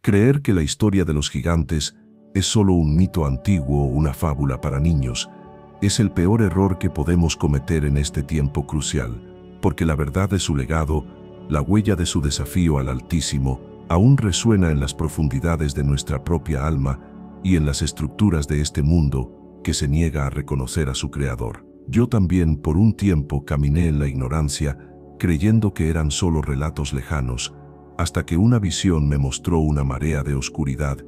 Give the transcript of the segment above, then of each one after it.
Creer que la historia de los gigantes es solo un mito antiguo o una fábula para niños es el peor error que podemos cometer en este tiempo crucial, porque la verdad de su legado, la huella de su desafío al Altísimo, aún resuena en las profundidades de nuestra propia alma y en las estructuras de este mundo que se niega a reconocer a su Creador. Yo también por un tiempo caminé en la ignorancia, creyendo que eran solo relatos lejanos, hasta que una visión me mostró una marea de oscuridad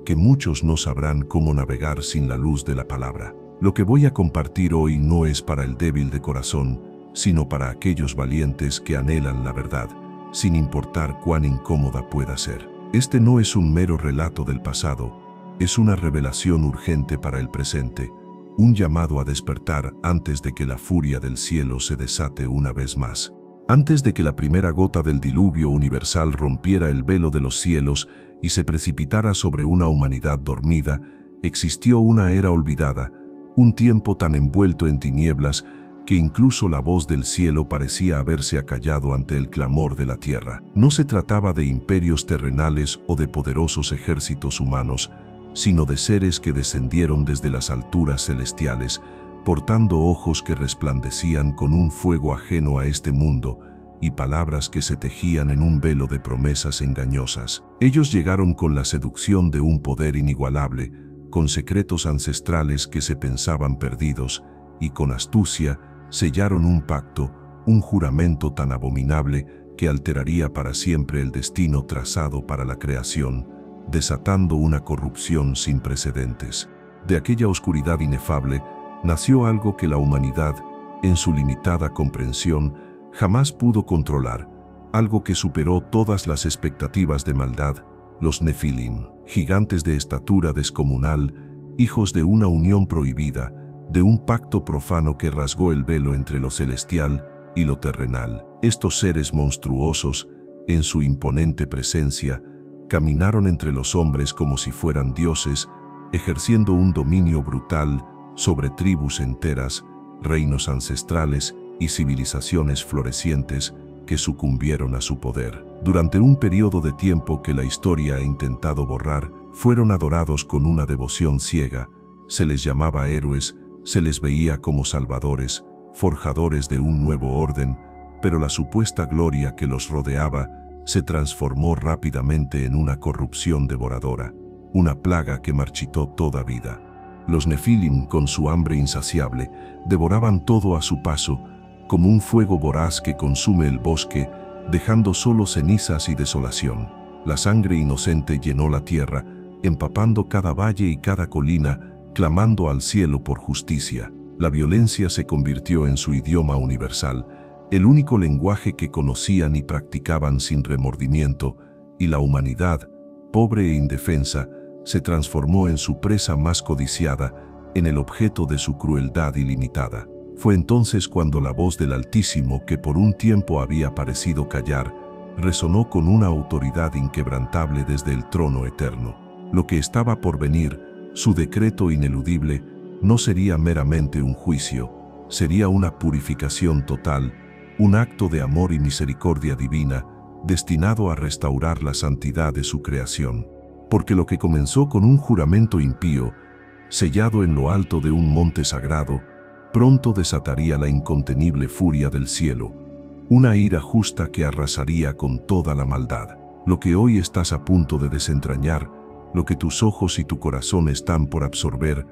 que muchos no sabrán cómo navegar sin la luz de la palabra. Lo que voy a compartir hoy no es para el débil de corazón, sino para aquellos valientes que anhelan la verdad, sin importar cuán incómoda pueda ser. Este no es un mero relato del pasado, es una revelación urgente para el presente, un llamado a despertar antes de que la furia del cielo se desate una vez más. Antes de que la primera gota del diluvio universal rompiera el velo de los cielos y se precipitara sobre una humanidad dormida, existió una era olvidada, un tiempo tan envuelto en tinieblas que incluso la voz del cielo parecía haberse acallado ante el clamor de la tierra. No se trataba de imperios terrenales o de poderosos ejércitos humanos, sino de seres que descendieron desde las alturas celestiales, portando ojos que resplandecían con un fuego ajeno a este mundo y palabras que se tejían en un velo de promesas engañosas. Ellos llegaron con la seducción de un poder inigualable, con secretos ancestrales que se pensaban perdidos, y con astucia sellaron un pacto, un juramento tan abominable que alteraría para siempre el destino trazado para la creación, desatando una corrupción sin precedentes. De aquella oscuridad inefable nació algo que la humanidad, en su limitada comprensión, jamás pudo controlar, algo que superó todas las expectativas de maldad: los Nefilim, gigantes de estatura descomunal, hijos de una unión prohibida, de un pacto profano que rasgó el velo entre lo celestial y lo terrenal. Estos seres monstruosos, en su imponente presencia, caminaron entre los hombres como si fueran dioses, ejerciendo un dominio brutal sobre tribus enteras, reinos ancestrales y civilizaciones florecientes que sucumbieron a su poder. Durante un periodo de tiempo que la historia ha intentado borrar, fueron adorados con una devoción ciega, se les llamaba héroes, se les veía como salvadores, forjadores de un nuevo orden, pero la supuesta gloria que los rodeaba se transformó rápidamente en una corrupción devoradora, una plaga que marchitó toda vida. Los Nefilim, con su hambre insaciable, devoraban todo a su paso, como un fuego voraz que consume el bosque, dejando solo cenizas y desolación. La sangre inocente llenó la tierra, empapando cada valle y cada colina, clamando al cielo por justicia. La violencia se convirtió en su idioma universal, el único lenguaje que conocían y practicaban sin remordimiento, y la humanidad, pobre e indefensa, se transformó en su presa más codiciada, en el objeto de su crueldad ilimitada. Fue entonces cuando la voz del Altísimo, que por un tiempo había parecido callar, resonó con una autoridad inquebrantable desde el trono eterno. Lo que estaba por venir, su decreto ineludible, no sería meramente un juicio, sería una purificación total, un acto de amor y misericordia divina, destinado a restaurar la santidad de su creación. Porque lo que comenzó con un juramento impío, sellado en lo alto de un monte sagrado, pronto desataría la incontenible furia del cielo, una ira justa que arrasaría con toda la maldad. Lo que hoy estás a punto de desentrañar, lo que tus ojos y tu corazón están por absorber,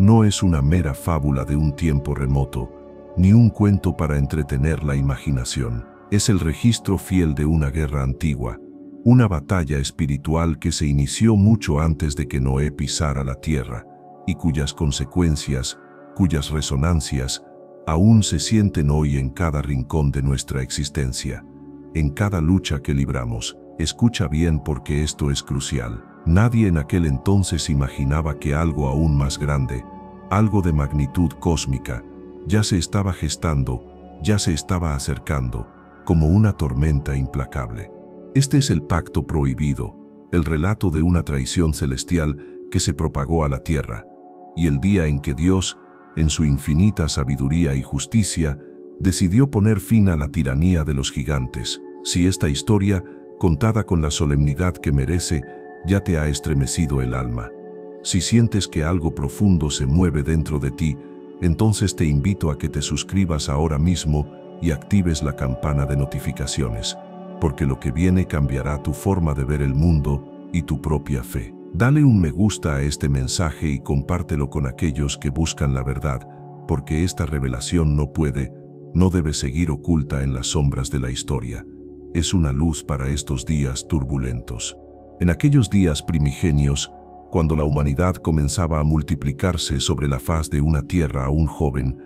no es una mera fábula de un tiempo remoto, ni un cuento para entretener la imaginación. Es el registro fiel de una guerra antigua, una batalla espiritual que se inició mucho antes de que Noé pisara la tierra, y cuyas consecuencias, cuyas resonancias, aún se sienten hoy en cada rincón de nuestra existencia, en cada lucha que libramos. Escucha bien, porque esto es crucial. Nadie en aquel entonces imaginaba que algo aún más grande, algo de magnitud cósmica, ya se estaba gestando, ya se estaba acercando, como una tormenta implacable. Este es el pacto prohibido, el relato de una traición celestial que se propagó a la tierra, y el día en que Dios, en su infinita sabiduría y justicia, decidió poner fin a la tiranía de los gigantes. Si esta historia, contada con la solemnidad que merece, ya te ha estremecido el alma. Si sientes que algo profundo se mueve dentro de ti, entonces te invito a que te suscribas ahora mismo y actives la campana de notificaciones, porque lo que viene cambiará tu forma de ver el mundo y tu propia fe. Dale un me gusta a este mensaje y compártelo con aquellos que buscan la verdad, porque esta revelación no debe seguir oculta en las sombras de la historia. Es una luz para estos días turbulentos. En aquellos días primigenios, cuando la humanidad comenzaba a multiplicarse sobre la faz de una tierra aún joven,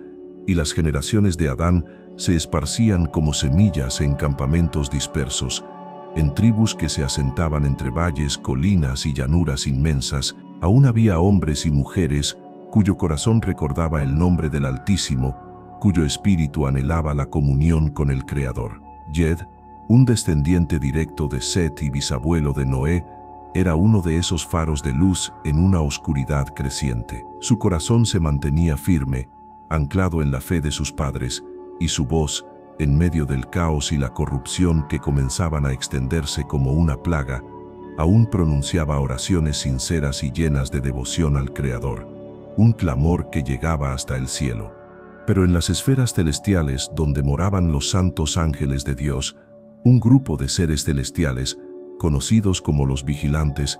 y las generaciones de Adán se esparcían como semillas en campamentos dispersos, en tribus que se asentaban entre valles, colinas y llanuras inmensas, aún había hombres y mujeres cuyo corazón recordaba el nombre del Altísimo, cuyo espíritu anhelaba la comunión con el Creador. Yed, un descendiente directo de Set y bisabuelo de Noé, era uno de esos faros de luz en una oscuridad creciente. Su corazón se mantenía firme, anclado en la fe de sus padres, y su voz, en medio del caos y la corrupción que comenzaban a extenderse como una plaga, aún pronunciaba oraciones sinceras y llenas de devoción al Creador, un clamor que llegaba hasta el cielo. Pero en las esferas celestiales, donde moraban los santos ángeles de Dios, un grupo de seres celestiales, conocidos como los vigilantes,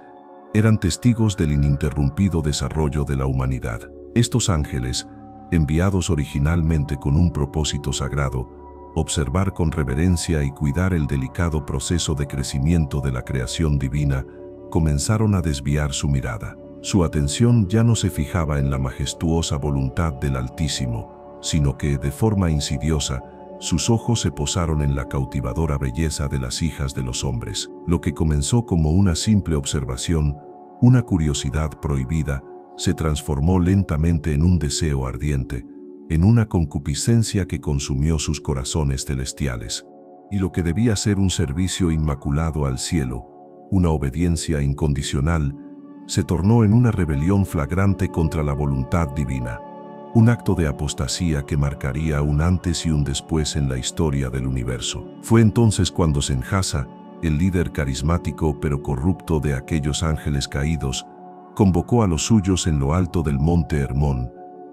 eran testigos del ininterrumpido desarrollo de la humanidad. Estos ángeles, enviados originalmente con un propósito sagrado, observar con reverencia y cuidar el delicado proceso de crecimiento de la creación divina, comenzaron a desviar su mirada. Su atención ya no se fijaba en la majestuosa voluntad del Altísimo, sino que, de forma insidiosa, sus ojos se posaron en la cautivadora belleza de las hijas de los hombres. Lo que comenzó como una simple observación, una curiosidad prohibida, se transformó lentamente en un deseo ardiente, en una concupiscencia que consumió sus corazones celestiales. Y lo que debía ser un servicio inmaculado al cielo, una obediencia incondicional, se tornó en una rebelión flagrante contra la voluntad divina. Un acto de apostasía que marcaría un antes y un después en la historia del universo. Fue entonces cuando Senjasa, el líder carismático pero corrupto de aquellos ángeles caídos, convocó a los suyos en lo alto del monte Hermón,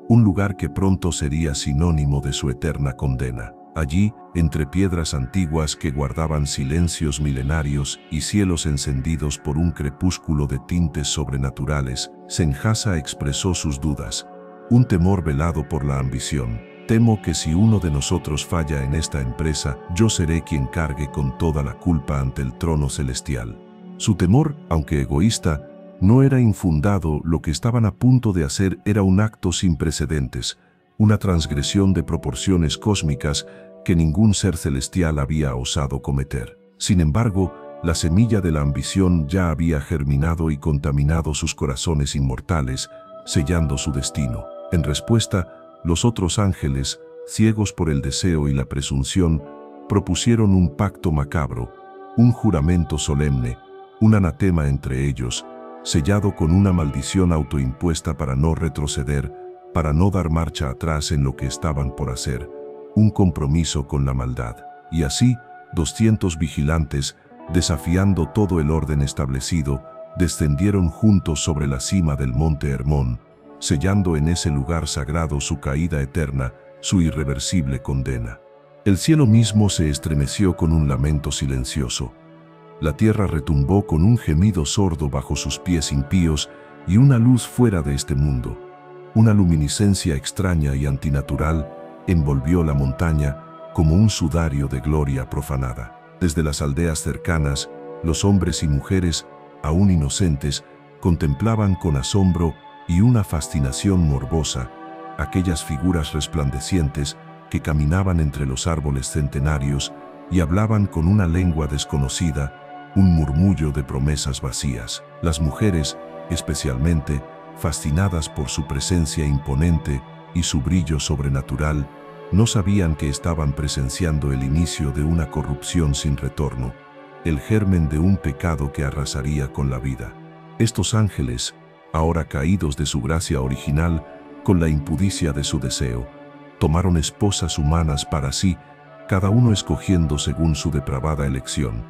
un lugar que pronto sería sinónimo de su eterna condena. Allí, entre piedras antiguas que guardaban silencios milenarios y cielos encendidos por un crepúsculo de tintes sobrenaturales, Senjasa expresó sus dudas. Un temor velado por la ambición. Temo que si uno de nosotros falla en esta empresa, yo seré quien cargue con toda la culpa ante el trono celestial. Su temor, aunque egoísta, no era infundado. Lo que estaban a punto de hacer era un acto sin precedentes, una transgresión de proporciones cósmicas que ningún ser celestial había osado cometer. Sin embargo, la semilla de la ambición ya había germinado y contaminado sus corazones inmortales, sellando su destino. En respuesta, los otros ángeles, ciegos por el deseo y la presunción, propusieron un pacto macabro, un juramento solemne, un anatema entre ellos, sellado con una maldición autoimpuesta para no retroceder, para no dar marcha atrás en lo que estaban por hacer, un compromiso con la maldad. Y así, 200 vigilantes, desafiando todo el orden establecido, descendieron juntos sobre la cima del monte Hermón, sellando en ese lugar sagrado su caída eterna, su irreversible condena. El cielo mismo se estremeció con un lamento silencioso. La tierra retumbó con un gemido sordo bajo sus pies impíos y una luz fuera de este mundo. Una luminiscencia extraña y antinatural envolvió la montaña como un sudario de gloria profanada. Desde las aldeas cercanas, los hombres y mujeres, aún inocentes, contemplaban con asombro y una fascinación morbosa aquellas figuras resplandecientes que caminaban entre los árboles centenarios y hablaban con una lengua desconocida, un murmullo de promesas vacías. Las mujeres, especialmente, fascinadas por su presencia imponente y su brillo sobrenatural, no sabían que estaban presenciando el inicio de una corrupción sin retorno, el germen de un pecado que arrasaría con la vida. Estos ángeles, ahora caídos de su gracia original, con la impudicia de su deseo, tomaron esposas humanas para sí, cada uno escogiendo según su depravada elección,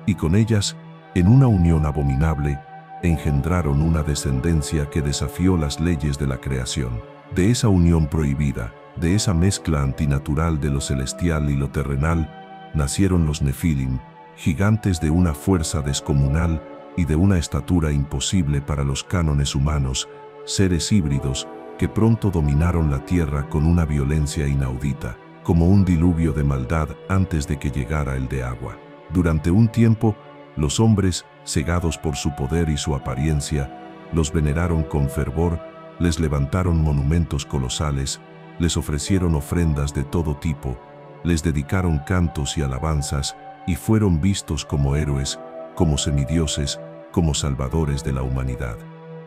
y con ellas, en una unión abominable, engendraron una descendencia que desafió las leyes de la creación. De esa unión prohibida, de esa mezcla antinatural de lo celestial y lo terrenal, nacieron los Nefilim, gigantes de una fuerza descomunal y de una estatura imposible para los cánones humanos, seres híbridos que pronto dominaron la tierra con una violencia inaudita, como un diluvio de maldad antes de que llegara el de agua. Durante un tiempo, los hombres, cegados por su poder y su apariencia, los veneraron con fervor, les levantaron monumentos colosales, les ofrecieron ofrendas de todo tipo, les dedicaron cantos y alabanzas, y fueron vistos como héroes, como semidioses, como salvadores de la humanidad.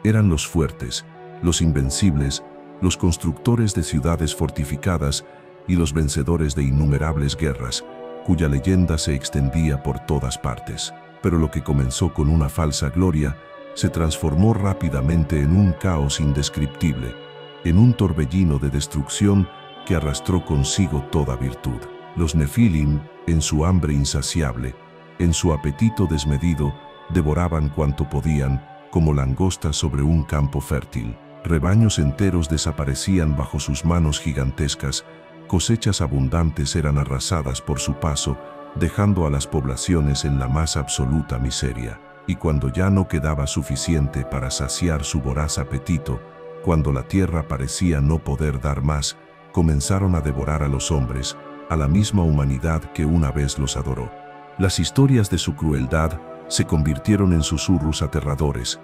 Eran los fuertes, los invencibles, los constructores de ciudades fortificadas y los vencedores de innumerables guerras, cuya leyenda se extendía por todas partes. Pero lo que comenzó con una falsa gloria se transformó rápidamente en un caos indescriptible, en un torbellino de destrucción que arrastró consigo toda virtud. Los Nefilim, en su hambre insaciable, en su apetito desmedido, devoraban cuanto podían, como langostas sobre un campo fértil. Rebaños enteros desaparecían bajo sus manos gigantescas, cosechas abundantes eran arrasadas por su paso, dejando a las poblaciones en la más absoluta miseria. Y cuando ya no quedaba suficiente para saciar su voraz apetito, cuando la tierra parecía no poder dar más, comenzaron a devorar a los hombres, a la misma humanidad que una vez los adoró. Las historias de su crueldad se convirtieron en susurros aterradores,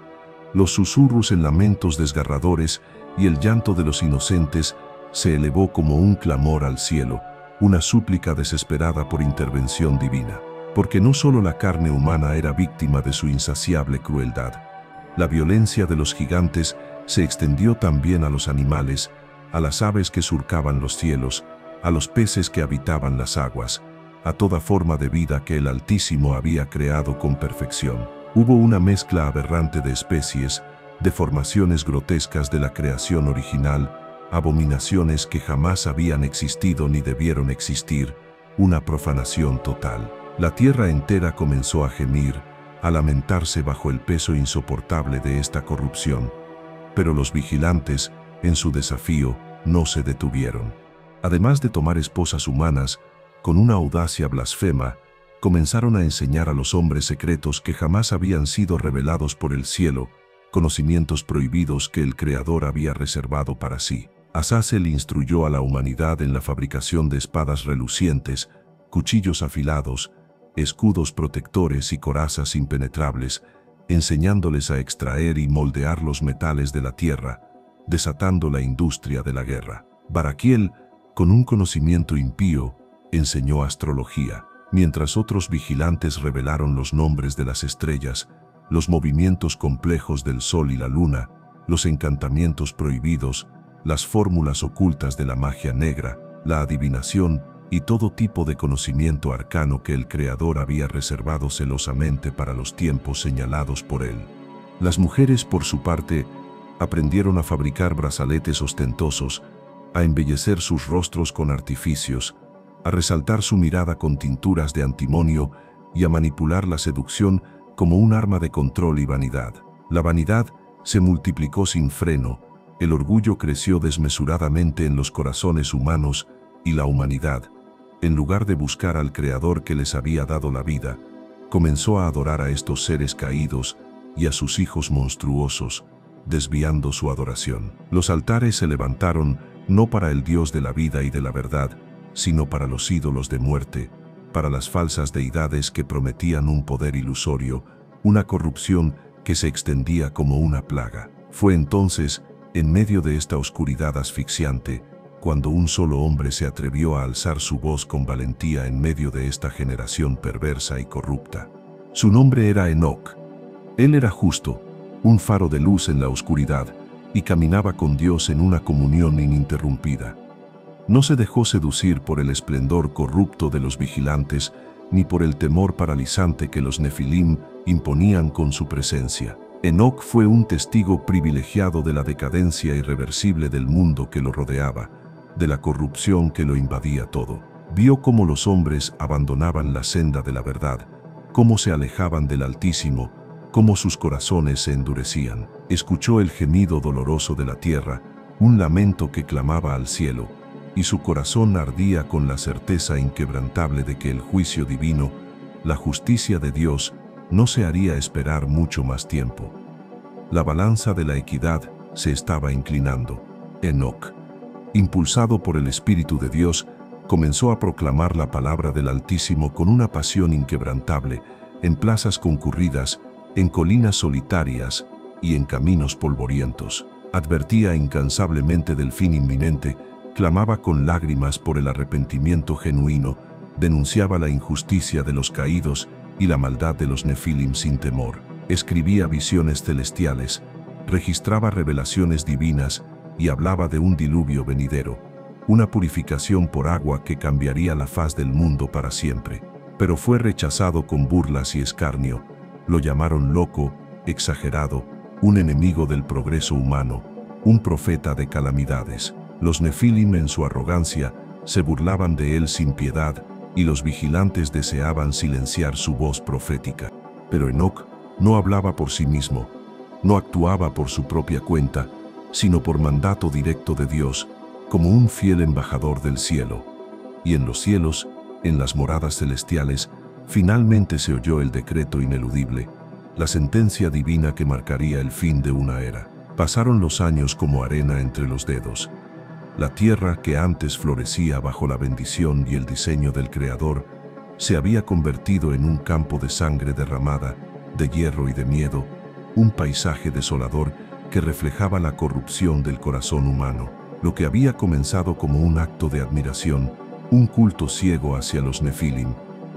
los susurros en lamentos desgarradores, y el llanto de los inocentes se elevó como un clamor al cielo, una súplica desesperada por intervención divina. Porque no solo la carne humana era víctima de su insaciable crueldad. La violencia de los gigantes se extendió también a los animales, a las aves que surcaban los cielos, a los peces que habitaban las aguas, a toda forma de vida que el Altísimo había creado con perfección. Hubo una mezcla aberrante de especies, deformaciones grotescas de la creación original, abominaciones que jamás habían existido ni debieron existir, una profanación total. La tierra entera comenzó a gemir, a lamentarse bajo el peso insoportable de esta corrupción. Pero los vigilantes, en su desafío, no se detuvieron. Además de tomar esposas humanas, con una audacia blasfema, comenzaron a enseñar a los hombres secretos que jamás habían sido revelados por el cielo, conocimientos prohibidos que el Creador había reservado para sí. Azazel instruyó a la humanidad en la fabricación de espadas relucientes, cuchillos afilados, escudos protectores y corazas impenetrables, enseñándoles a extraer y moldear los metales de la tierra, desatando la industria de la guerra. Baraquiel, con un conocimiento impío, enseñó astrología, mientras otros vigilantes revelaron los nombres de las estrellas, los movimientos complejos del sol y la luna, los encantamientos prohibidos, las fórmulas ocultas de la magia negra, la adivinación y todo tipo de conocimiento arcano que el Creador había reservado celosamente para los tiempos señalados por él. Las mujeres, por su parte, aprendieron a fabricar brazaletes ostentosos, a embellecer sus rostros con artificios, a resaltar su mirada con tinturas de antimonio y a manipular la seducción como un arma de control y vanidad. La vanidad se multiplicó sin freno, el orgullo creció desmesuradamente en los corazones humanos y la humanidad, en lugar de buscar al Creador que les había dado la vida, comenzó a adorar a estos seres caídos y a sus hijos monstruosos, desviando su adoración. Los altares se levantaron no para el Dios de la vida y de la verdad, sino para los ídolos de muerte, para las falsas deidades que prometían un poder ilusorio, una corrupción que se extendía como una plaga. Fue entonces, en medio de esta oscuridad asfixiante, cuando un solo hombre se atrevió a alzar su voz con valentía en medio de esta generación perversa y corrupta. Su nombre era Enoc. Él era justo, un faro de luz en la oscuridad, y caminaba con Dios en una comunión ininterrumpida. No se dejó seducir por el esplendor corrupto de los vigilantes, ni por el temor paralizante que los Nefilim imponían con su presencia. Enoc fue un testigo privilegiado de la decadencia irreversible del mundo que lo rodeaba, de la corrupción que lo invadía todo. Vio cómo los hombres abandonaban la senda de la verdad, cómo se alejaban del Altísimo, cómo sus corazones se endurecían. Escuchó el gemido doloroso de la tierra, un lamento que clamaba al cielo, y su corazón ardía con la certeza inquebrantable de que el juicio divino, la justicia de Dios, no se haría esperar mucho más tiempo. La balanza de la equidad se estaba inclinando. Enoc, impulsado por el Espíritu de Dios, comenzó a proclamar la palabra del Altísimo con una pasión inquebrantable, en plazas concurridas, en colinas solitarias y en caminos polvorientos. Advertía incansablemente del fin inminente, clamaba con lágrimas por el arrepentimiento genuino, denunciaba la injusticia de los caídos y la maldad de los nefilim sin temor. Escribía visiones celestiales, registraba revelaciones divinas y hablaba de un diluvio venidero, una purificación por agua que cambiaría la faz del mundo para siempre. Pero fue rechazado con burlas y escarnio. Lo llamaron loco, exagerado, un enemigo del progreso humano, un profeta de calamidades. Los nefilim en su arrogancia se burlaban de él sin piedad y los vigilantes deseaban silenciar su voz profética. Pero Enoc no hablaba por sí mismo, no actuaba por su propia cuenta, sino por mandato directo de Dios, como un fiel embajador del cielo. Y en los cielos, en las moradas celestiales, finalmente se oyó el decreto ineludible, la sentencia divina que marcaría el fin de una era. Pasaron los años como arena entre los dedos. La tierra que antes florecía bajo la bendición y el diseño del Creador, se había convertido en un campo de sangre derramada, de hierro y de miedo, un paisaje desolador que reflejaba la corrupción del corazón humano. Lo que había comenzado como un acto de admiración, un culto ciego hacia los nefilim,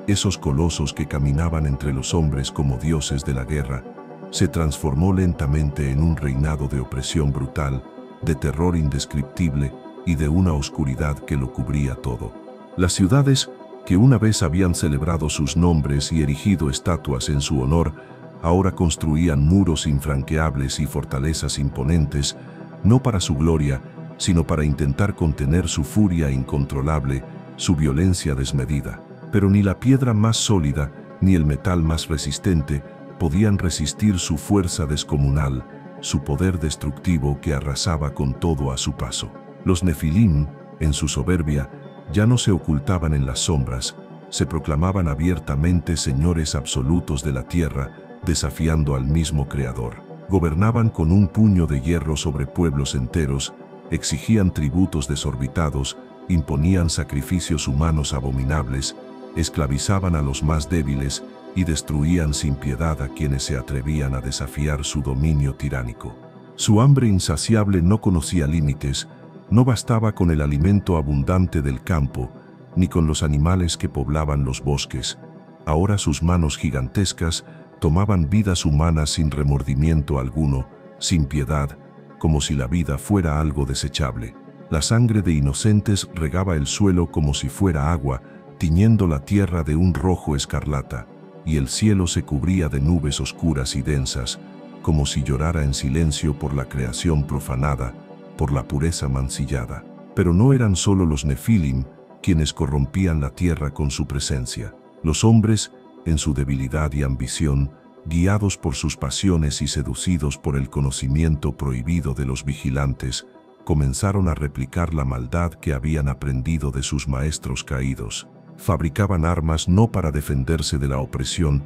esos colosos que caminaban entre los hombres como dioses de la guerra, se transformó lentamente en un reinado de opresión brutal, de terror indescriptible y de una oscuridad que lo cubría todo. Las ciudades, que una vez habían celebrado sus nombres y erigido estatuas en su honor, ahora construían muros infranqueables y fortalezas imponentes, no para su gloria, sino para intentar contener su furia incontrolable, su violencia desmedida. Pero ni la piedra más sólida, ni el metal más resistente, podían resistir su fuerza descomunal, su poder destructivo que arrasaba con todo a su paso. Los nefilim, en su soberbia, ya no se ocultaban en las sombras, se proclamaban abiertamente señores absolutos de la tierra, desafiando al mismo Creador. Gobernaban con un puño de hierro sobre pueblos enteros, exigían tributos desorbitados, imponían sacrificios humanos abominables, esclavizaban a los más débiles y destruían sin piedad a quienes se atrevían a desafiar su dominio tiránico. Su hambre insaciable no conocía límites, no bastaba con el alimento abundante del campo, ni con los animales que poblaban los bosques. Ahora sus manos gigantescas tomaban vidas humanas sin remordimiento alguno, sin piedad, como si la vida fuera algo desechable. La sangre de inocentes regaba el suelo como si fuera agua, tiñendo la tierra de un rojo escarlata, y el cielo se cubría de nubes oscuras y densas, como si llorara en silencio por la creación profanada, por la pureza mancillada. Pero no eran solo los nefilim quienes corrompían la tierra con su presencia. Los hombres, en su debilidad y ambición, guiados por sus pasiones y seducidos por el conocimiento prohibido de los vigilantes, comenzaron a replicar la maldad que habían aprendido de sus maestros caídos. Fabricaban armas no para defenderse de la opresión,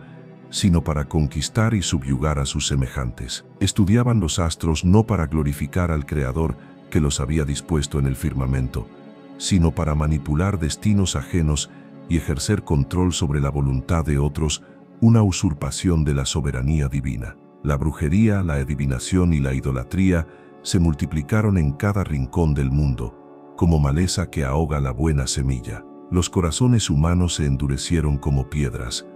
sino para conquistar y subyugar a sus semejantes. Estudiaban los astros no para glorificar al Creador que los había dispuesto en el firmamento, sino para manipular destinos ajenos y ejercer control sobre la voluntad de otros, una usurpación de la soberanía divina. La brujería, la adivinación y la idolatría se multiplicaron en cada rincón del mundo, como maleza que ahoga la buena semilla. Los corazones humanos se endurecieron como piedras.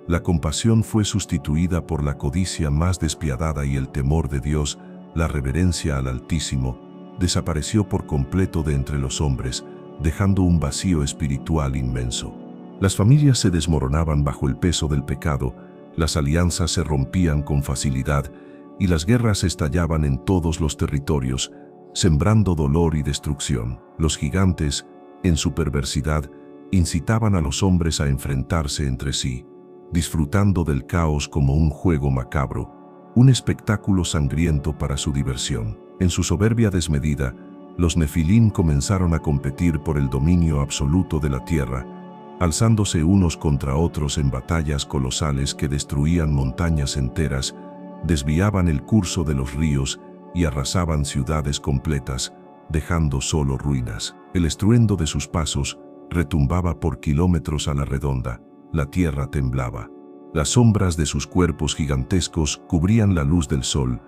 La compasión fue sustituida por la codicia más despiadada y el temor de Dios, la reverencia al Altísimo, desapareció por completo de entre los hombres, dejando un vacío espiritual inmenso. Las familias se desmoronaban bajo el peso del pecado, las alianzas se rompían con facilidad y las guerras estallaban en todos los territorios, sembrando dolor y destrucción. Los gigantes, en su perversidad, incitaban a los hombres a enfrentarse entre sí. disfrutando del caos como un juego macabro, un espectáculo sangriento para su diversión. En su soberbia desmedida, los Nefilim comenzaron a competir por el dominio absoluto de la tierra, alzándose unos contra otros en batallas colosales que destruían montañas enteras, desviaban el curso de los ríos y arrasaban ciudades completas, dejando solo ruinas. El estruendo de sus pasos retumbaba por kilómetros a la redonda, la tierra temblaba. Las sombras de sus cuerpos gigantescos cubrían la luz del sol,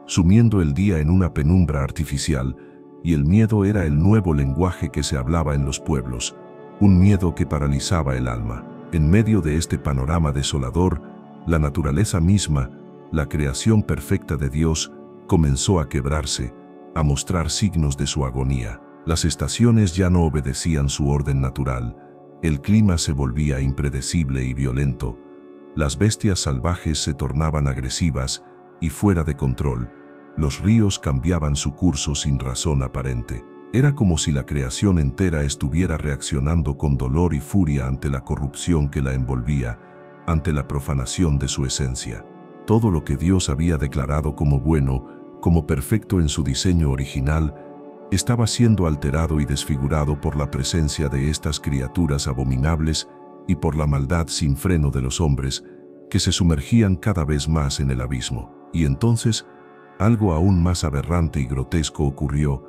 sumiendo el día en una penumbra artificial, y el miedo era el nuevo lenguaje que se hablaba en los pueblos, un miedo que paralizaba el alma. En medio de este panorama desolador, la naturaleza misma, la creación perfecta de Dios, comenzó a quebrarse, a mostrar signos de su agonía. Las estaciones ya no obedecían su orden natural, el clima se volvía impredecible y violento, las bestias salvajes se tornaban agresivas y fuera de control, los ríos cambiaban su curso sin razón aparente. Era como si la creación entera estuviera reaccionando con dolor y furia ante la corrupción que la envolvía, ante la profanación de su esencia. Todo lo que Dios había declarado como bueno, como perfecto en su diseño original, estaba siendo alterado y desfigurado por la presencia de estas criaturas abominables y por la maldad sin freno de los hombres, que se sumergían cada vez más en el abismo. Y entonces, algo aún más aberrante y grotesco ocurrió,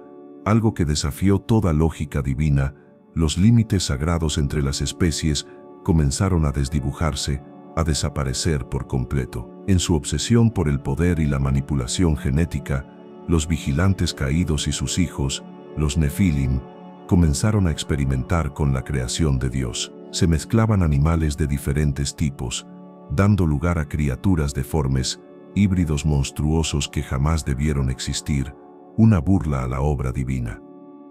algo que desafió toda lógica divina. Los límites sagrados entre las especies comenzaron a desdibujarse, a desaparecer por completo. En su obsesión por el poder y la manipulación genética, los vigilantes caídos y sus hijos, los Nefilim, comenzaron a experimentar con la creación de Dios. Se mezclaban animales de diferentes tipos, dando lugar a criaturas deformes, híbridos monstruosos que jamás debieron existir, una burla a la obra divina.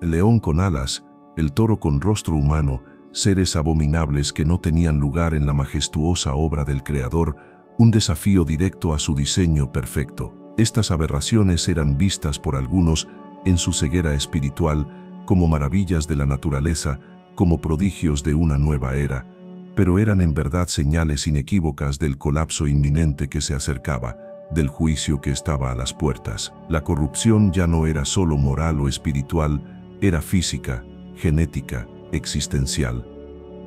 El león con alas, el toro con rostro humano, seres abominables que no tenían lugar en la majestuosa obra del Creador, un desafío directo a su diseño perfecto. Estas aberraciones eran vistas por algunos, en su ceguera espiritual, como maravillas de la naturaleza, como prodigios de una nueva era, pero eran en verdad señales inequívocas del colapso inminente que se acercaba, del juicio que estaba a las puertas. La corrupción ya no era solo moral o espiritual, era física, genética, existencial.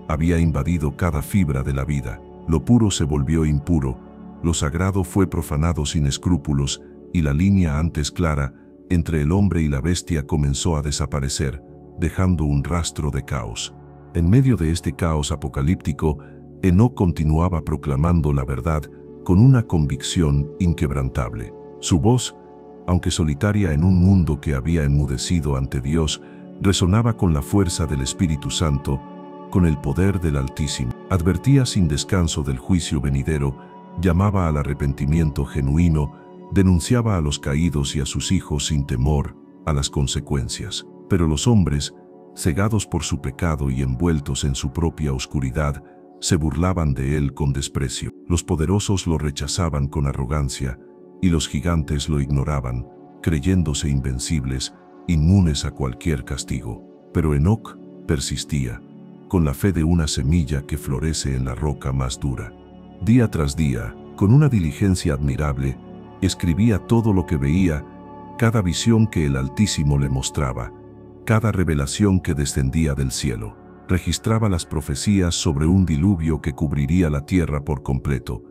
Había invadido cada fibra de la vida. Lo puro se volvió impuro, lo sagrado fue profanado sin escrúpulos, y la línea antes clara entre el hombre y la bestia comenzó a desaparecer, dejando un rastro de caos. En medio de este caos apocalíptico, Enoc continuaba proclamando la verdad con una convicción inquebrantable. Su voz, aunque solitaria en un mundo que había enmudecido ante Dios, resonaba con la fuerza del Espíritu Santo, con el poder del Altísimo. Advertía sin descanso del juicio venidero, llamaba al arrepentimiento genuino, denunciaba a los caídos y a sus hijos sin temor a las consecuencias. Pero los hombres, cegados por su pecado y envueltos en su propia oscuridad, se burlaban de él con desprecio. Los poderosos lo rechazaban con arrogancia, y los gigantes lo ignoraban, creyéndose invencibles, inmunes a cualquier castigo. Pero Enoc persistía, con la fe de una semilla que florece en la roca más dura. Día tras día, con una diligencia admirable, escribía todo lo que veía, cada visión que el Altísimo le mostraba, cada revelación que descendía del cielo. Registraba las profecías sobre un diluvio que cubriría la tierra por completo.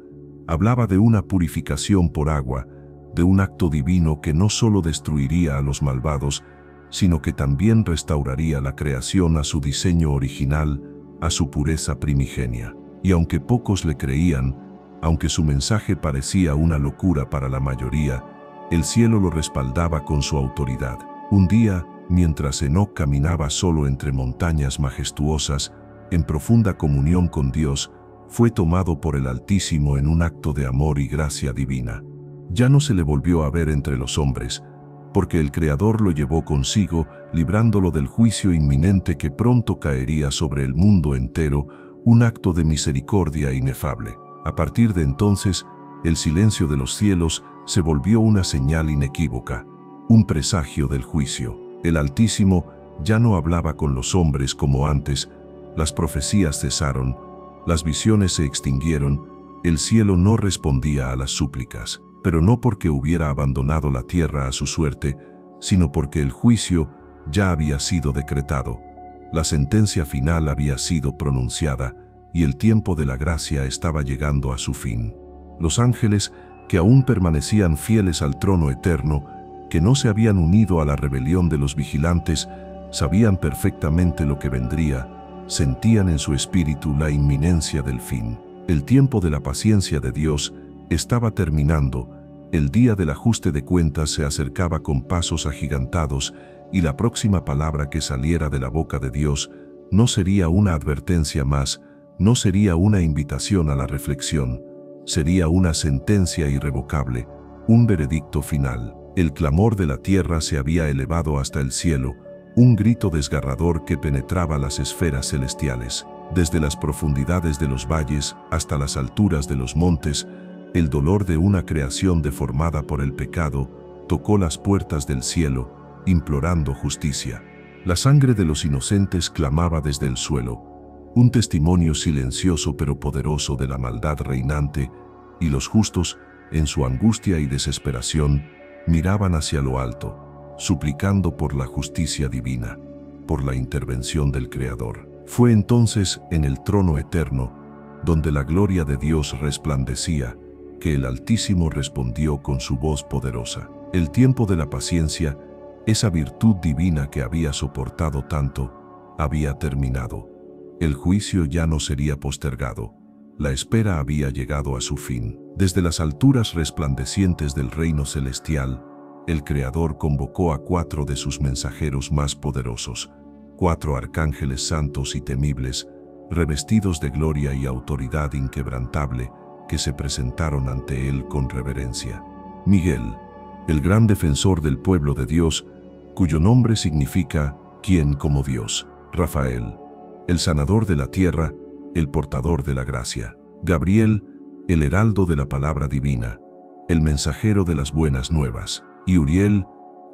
Hablaba de una purificación por agua, de un acto divino que no solo destruiría a los malvados, sino que también restauraría la creación a su diseño original, a su pureza primigenia. Y aunque pocos le creían, aunque su mensaje parecía una locura para la mayoría, el cielo lo respaldaba con su autoridad. Un día, mientras Enoc caminaba solo entre montañas majestuosas, en profunda comunión con Dios, fue tomado por el Altísimo en un acto de amor y gracia divina. Ya no se le volvió a ver entre los hombres, porque el Creador lo llevó consigo, librándolo del juicio inminente que pronto caería sobre el mundo entero, un acto de misericordia inefable. A partir de entonces, el silencio de los cielos se volvió una señal inequívoca, un presagio del juicio. El Altísimo ya no hablaba con los hombres como antes, las profecías cesaron, las visiones se extinguieron, El cielo no respondía a las súplicas, pero no porque hubiera abandonado la tierra a su suerte, sino porque el juicio ya había sido decretado. La sentencia final había sido pronunciada y el tiempo de la gracia estaba llegando a su fin. Los ángeles, que aún permanecían fieles al trono eterno, que no se habían unido a la rebelión de los vigilantes, sabían perfectamente lo que vendría, sentían en su espíritu la inminencia del fin. El tiempo de la paciencia de Dios estaba terminando, el día del ajuste de cuentas se acercaba con pasos agigantados y la próxima palabra que saliera de la boca de Dios no sería una advertencia más, no sería una invitación a la reflexión, sería una sentencia irrevocable, un veredicto final. El clamor de la tierra se había elevado hasta el cielo, un grito desgarrador que penetraba las esferas celestiales. Desde las profundidades de los valles hasta las alturas de los montes, el dolor de una creación deformada por el pecado tocó las puertas del cielo, implorando justicia. La sangre de los inocentes clamaba desde el suelo, un testimonio silencioso pero poderoso de la maldad reinante, y los justos, en su angustia y desesperación, miraban hacia lo alto, suplicando por la justicia divina, por la intervención del Creador. Fue entonces en el trono eterno, donde la gloria de Dios resplandecía, que el Altísimo respondió con su voz poderosa. El tiempo de la paciencia, esa virtud divina que había soportado tanto, había terminado. El juicio ya no sería postergado. La espera había llegado a su fin. Desde las alturas resplandecientes del reino celestial, el Creador convocó a 4 de sus mensajeros más poderosos, 4 arcángeles santos y temibles, revestidos de gloria y autoridad inquebrantable, que se presentaron ante él con reverencia. Miguel, el gran defensor del pueblo de Dios, cuyo nombre significa «¿Quién como Dios?». Rafael, el sanador de la tierra, el portador de la gracia. Gabriel, el heraldo de la palabra divina, el mensajero de las buenas nuevas. Y Uriel,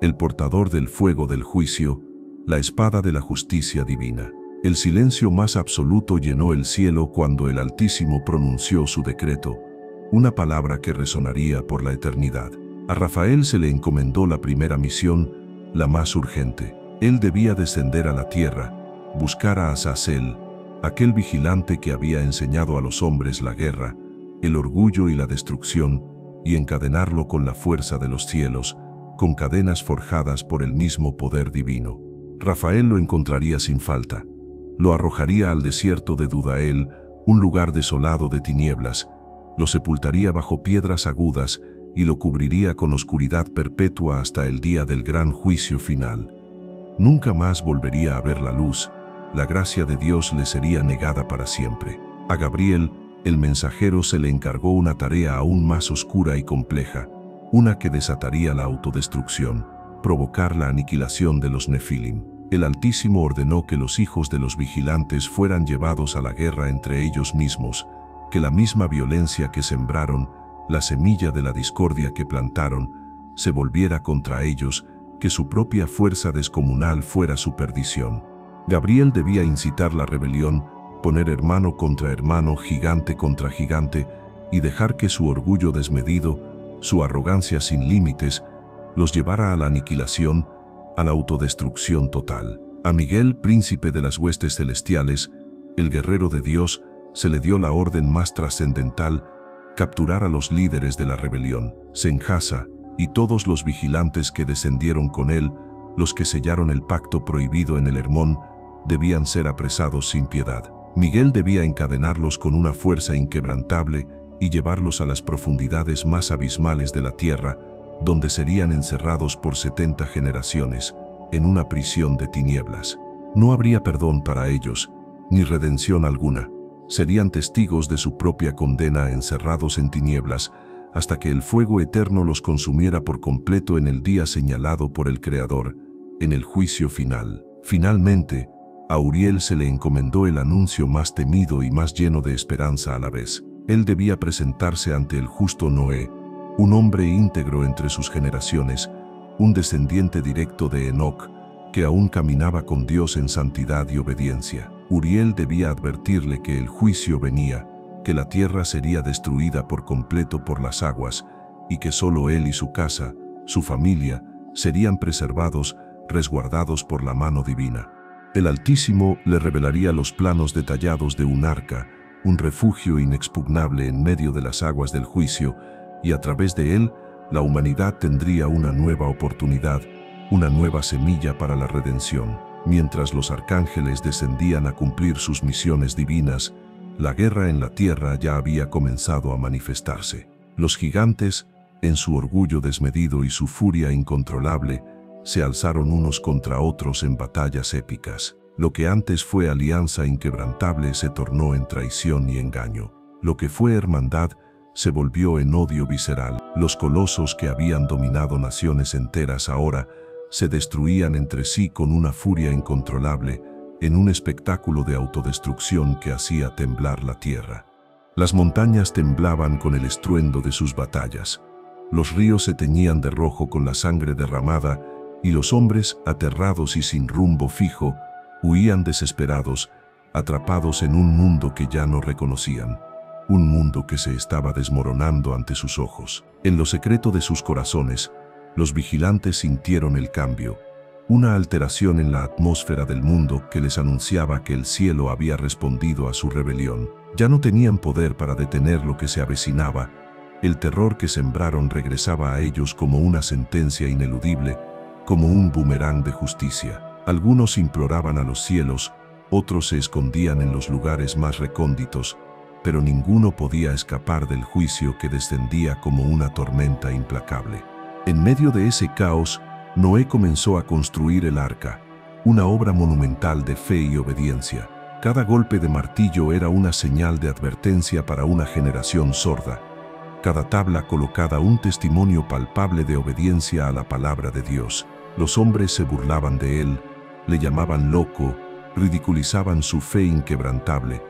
el portador del fuego del juicio, la espada de la justicia divina. El silencio más absoluto llenó el cielo cuando el Altísimo pronunció su decreto, una palabra que resonaría por la eternidad. A Rafael se le encomendó la primera misión, la más urgente. Él debía descender a la tierra, buscar a Azazel, aquel vigilante que había enseñado a los hombres la guerra, el orgullo y la destrucción, y encadenarlo con la fuerza de los cielos, con cadenas forjadas por el mismo poder divino. Rafael lo encontraría sin falta. Lo arrojaría al desierto de Dudael, un lugar desolado de tinieblas, lo sepultaría bajo piedras agudas y lo cubriría con oscuridad perpetua hasta el día del gran juicio final. Nunca más volvería a ver la luz, la gracia de Dios le sería negada para siempre. A Gabriel, el mensajero, se le encargó una tarea aún más oscura y compleja, una que desataría la autodestrucción, provocar la aniquilación de los Nefilim. El Altísimo ordenó que los hijos de los vigilantes fueran llevados a la guerra entre ellos mismos, que la misma violencia que sembraron, la semilla de la discordia que plantaron, se volviera contra ellos, que su propia fuerza descomunal fuera su perdición. Gabriel debía incitar la rebelión, poner hermano contra hermano, gigante contra gigante, y dejar que su orgullo desmedido, su arrogancia sin límites, los llevara a la aniquilación, a la autodestrucción total. A Miguel, príncipe de las huestes celestiales, el guerrero de Dios, se le dio la orden más trascendental: capturar a los líderes de la rebelión. Senjasa y todos los vigilantes que descendieron con él, los que sellaron el pacto prohibido en el Hermón, debían ser apresados sin piedad. Miguel debía encadenarlos con una fuerza inquebrantable y llevarlos a las profundidades más abismales de la tierra, donde serían encerrados por 70 generaciones, en una prisión de tinieblas. No habría perdón para ellos, ni redención alguna. Serían testigos de su propia condena encerrados en tinieblas, hasta que el fuego eterno los consumiera por completo en el día señalado por el Creador, en el juicio final. Finalmente, a Uriel se le encomendó el anuncio más temido y más lleno de esperanza a la vez. Él debía presentarse ante el justo Noé, un hombre íntegro entre sus generaciones, un descendiente directo de Enoc, que aún caminaba con Dios en santidad y obediencia. Uriel debía advertirle que el juicio venía, que la tierra sería destruida por completo por las aguas y que solo él y su casa, su familia, serían preservados, resguardados por la mano divina. El Altísimo le revelaría los planos detallados de un arca, un refugio inexpugnable en medio de las aguas del juicio, y a través de él, la humanidad tendría una nueva oportunidad, una nueva semilla para la redención. Mientras los arcángeles descendían a cumplir sus misiones divinas, la guerra en la tierra ya había comenzado a manifestarse. Los gigantes, en su orgullo desmedido y su furia incontrolable, se alzaron unos contra otros en batallas épicas. Lo que antes fue alianza inquebrantable se tornó en traición y engaño. Lo que fue hermandad se volvió en odio visceral. Los colosos que habían dominado naciones enteras ahora se destruían entre sí con una furia incontrolable, en un espectáculo de autodestrucción que hacía temblar la tierra. Las montañas temblaban con el estruendo de sus batallas. Los ríos se teñían de rojo con la sangre derramada, y los hombres, aterrados y sin rumbo fijo, huían desesperados, atrapados en un mundo que ya no reconocían, un mundo que se estaba desmoronando ante sus ojos. En lo secreto de sus corazones, los vigilantes sintieron el cambio, una alteración en la atmósfera del mundo que les anunciaba que el cielo había respondido a su rebelión. Ya no tenían poder para detener lo que se avecinaba. El terror que sembraron regresaba a ellos como una sentencia ineludible, como un boomerang de justicia. Algunos imploraban a los cielos, otros se escondían en los lugares más recónditos, pero ninguno podía escapar del juicio que descendía como una tormenta implacable. En medio de ese caos, Noé comenzó a construir el arca, una obra monumental de fe y obediencia. Cada golpe de martillo era una señal de advertencia para una generación sorda. Cada tabla colocada un testimonio palpable de obediencia a la palabra de Dios. Los hombres se burlaban de él, le llamaban loco, ridiculizaban su fe inquebrantable,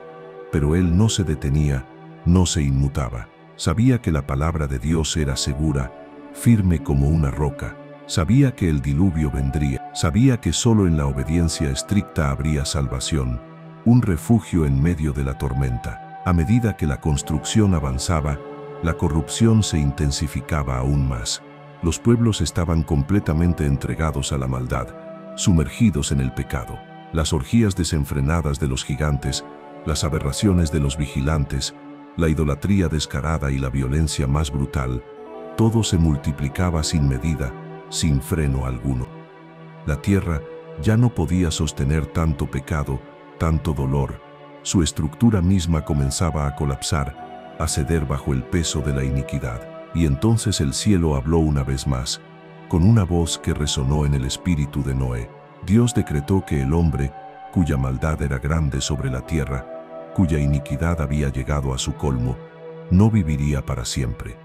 pero él no se detenía, no se inmutaba. Sabía que la palabra de Dios era segura, firme como una roca. Sabía que el diluvio vendría, sabía que solo en la obediencia estricta habría salvación, un refugio en medio de la tormenta. A medida que la construcción avanzaba, la corrupción se intensificaba aún más. Los pueblos estaban completamente entregados a la maldad, sumergidos en el pecado. Las orgías desenfrenadas de los gigantes, las aberraciones de los vigilantes, la idolatría descarada y la violencia más brutal, todo se multiplicaba sin medida, sin freno alguno. La tierra ya no podía sostener tanto pecado, tanto dolor. Su estructura misma comenzaba a colapsar, a ceder bajo el peso de la iniquidad. Y entonces el cielo habló una vez más, con una voz que resonó en el espíritu de Noé. Dios decretó que el hombre, cuya maldad era grande sobre la tierra, cuya iniquidad había llegado a su colmo, no viviría para siempre.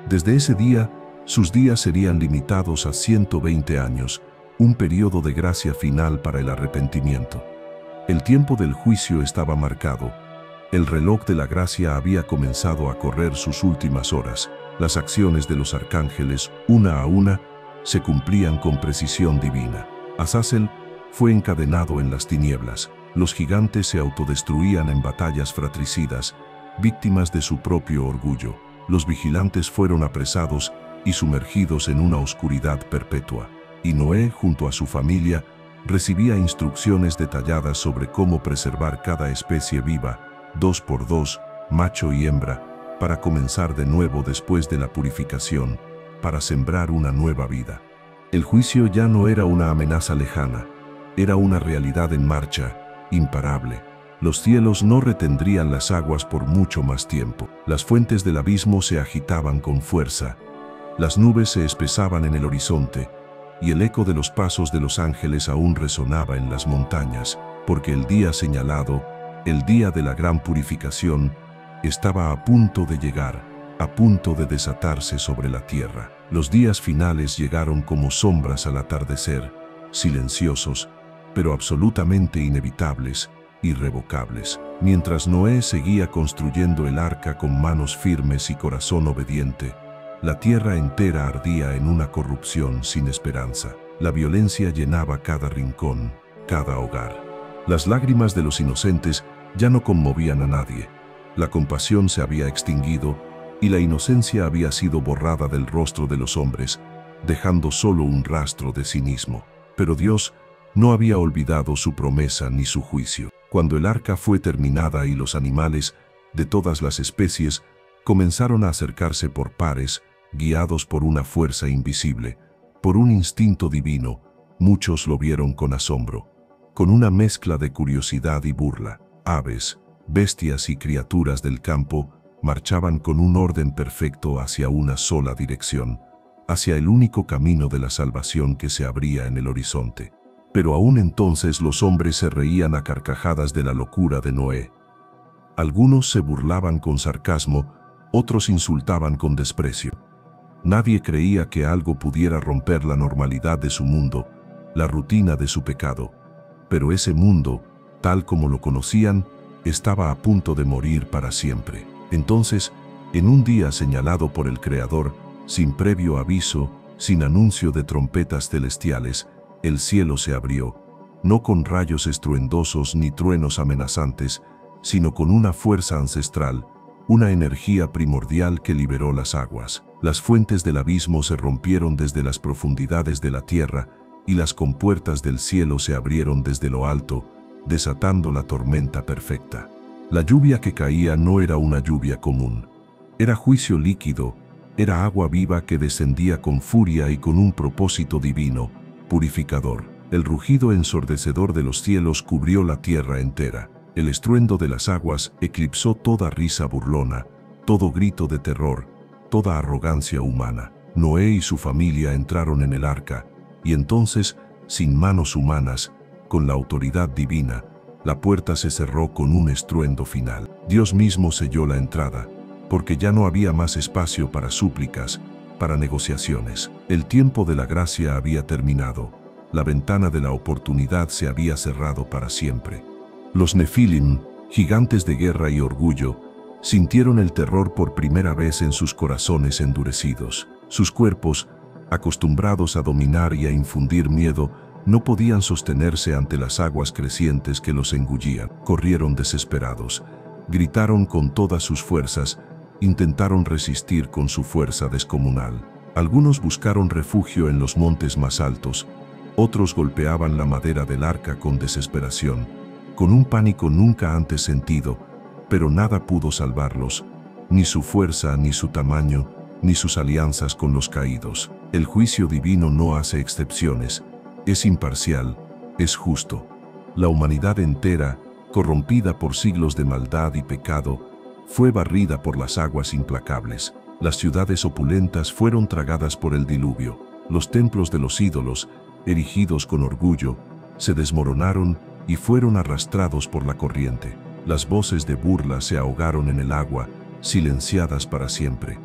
Desde ese día, sus días serían limitados a 120 años, un periodo de gracia final para el arrepentimiento. El tiempo del juicio estaba marcado. El reloj de la gracia había comenzado a correr sus últimas horas. Las acciones de los arcángeles, una a una, se cumplían con precisión divina. Azazel fue encadenado en las tinieblas. Los gigantes se autodestruían en batallas fratricidas, víctimas de su propio orgullo. Los vigilantes fueron apresados y sumergidos en una oscuridad perpetua. Y Noé, junto a su familia, recibía instrucciones detalladas sobre cómo preservar cada especie viva, 2 por 2, macho y hembra, para comenzar de nuevo después de la purificación, para sembrar una nueva vida. El juicio ya no era una amenaza lejana, era una realidad en marcha, imparable. Los cielos no retendrían las aguas por mucho más tiempo. Las fuentes del abismo se agitaban con fuerza. Las nubes se espesaban en el horizonte, y el eco de los pasos de los ángeles aún resonaba en las montañas, porque el día señalado, el día de la gran purificación, estaba a punto de llegar, a punto de desatarse sobre la tierra. Los días finales llegaron como sombras al atardecer, silenciosos, pero absolutamente inevitables, irrevocables. Mientras Noé seguía construyendo el arca con manos firmes y corazón obediente, la tierra entera ardía en una corrupción sin esperanza. La violencia llenaba cada rincón, cada hogar. Las lágrimas de los inocentes ya no conmovían a nadie. La compasión se había extinguido y la inocencia había sido borrada del rostro de los hombres, dejando solo un rastro de cinismo. Pero Dios no había olvidado su promesa ni su juicio. Cuando el arca fue terminada y los animales de todas las especies comenzaron a acercarse por pares, guiados por una fuerza invisible, por un instinto divino, muchos lo vieron con asombro, con una mezcla de curiosidad y burla. Aves, bestias y criaturas del campo marchaban con un orden perfecto hacia una sola dirección, hacia el único camino de la salvación que se abría en el horizonte. Pero aún entonces los hombres se reían a carcajadas de la locura de Noé. Algunos se burlaban con sarcasmo, otros insultaban con desprecio. Nadie creía que algo pudiera romper la normalidad de su mundo, la rutina de su pecado. Pero ese mundo, tal como lo conocían, estaba a punto de morir para siempre. Entonces, en un día señalado por el Creador, sin previo aviso, sin anuncio de trompetas celestiales, el cielo se abrió, no con rayos estruendosos ni truenos amenazantes, sino con una fuerza ancestral, una energía primordial que liberó las aguas. Las fuentes del abismo se rompieron desde las profundidades de la tierra y las compuertas del cielo se abrieron desde lo alto, desatando la tormenta perfecta. La lluvia que caía no era una lluvia común. Era juicio líquido, era agua viva que descendía con furia y con un propósito divino, purificador. El rugido ensordecedor de los cielos cubrió la tierra entera. El estruendo de las aguas eclipsó toda risa burlona, todo grito de terror, toda arrogancia humana. Noé y su familia entraron en el arca, y entonces, sin manos humanas, con la autoridad divina, la puerta se cerró con un estruendo final. Dios mismo selló la entrada, porque ya no había más espacio para súplicas, para negociaciones. El tiempo de la gracia había terminado, la ventana de la oportunidad se había cerrado para siempre. Los Nefilim, gigantes de guerra y orgullo, sintieron el terror por primera vez en sus corazones endurecidos. Sus cuerpos, acostumbrados a dominar y a infundir miedo, no podían sostenerse ante las aguas crecientes que los engullían. Corrieron desesperados, gritaron con todas sus fuerzas, intentaron resistir con su fuerza descomunal. Algunos buscaron refugio en los montes más altos, otros golpeaban la madera del arca con desesperación, con un pánico nunca antes sentido, pero nada pudo salvarlos, ni su fuerza, ni su tamaño, ni sus alianzas con los caídos. El juicio divino no hace excepciones, es imparcial, es justo. La humanidad entera, corrompida por siglos de maldad y pecado, fue barrida por las aguas implacables. Las ciudades opulentas fueron tragadas por el diluvio. Los templos de los ídolos, erigidos con orgullo, se desmoronaron y fueron arrastrados por la corriente. Las voces de burla se ahogaron en el agua, silenciadas para siempre.